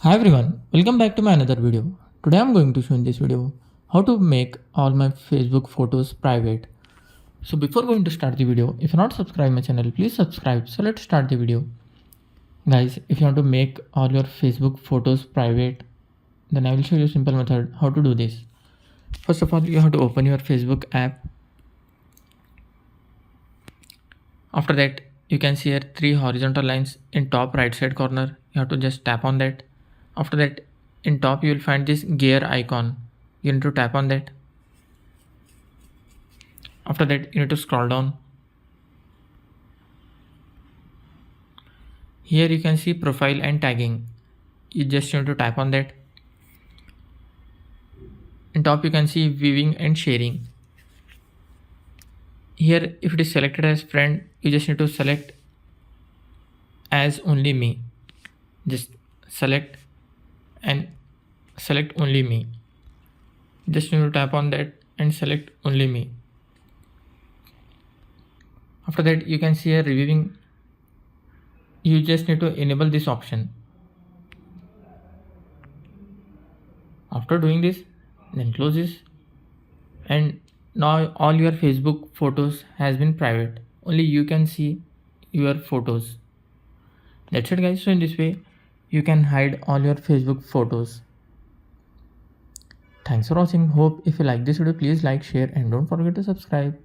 Hi everyone, welcome back to my another video. Today I'm going to show in this video how to make all my Facebook photos private. So before going to start the video, if you're not subscribed my channel, please subscribe. So let's start the video. Guys, if you want to make all your Facebook photos private, then I will show you a simple method how to do this. First of all, you have to open your Facebook app. After that, you can see here three horizontal lines in top right side corner. You have to just tap on that. After that, in top you will find this gear icon. You need to tap on that. After that, you need to scroll down. Here you can see profile and tagging. You just need to tap on that. In top you can see viewing and sharing. Here if it is selected as friend, you just need to select as only me. Just select and select only me. Just need to tap on that and select only me. After that, you can see here reviewing. You just need to enable this option. After doing this, then close this, and now all your Facebook photos has been private. Only you can see your photos. That's it guys. So in this way you can hide all your Facebook photos. Thanks for watching. Hope if you like this video, please like, share and don't forget to subscribe.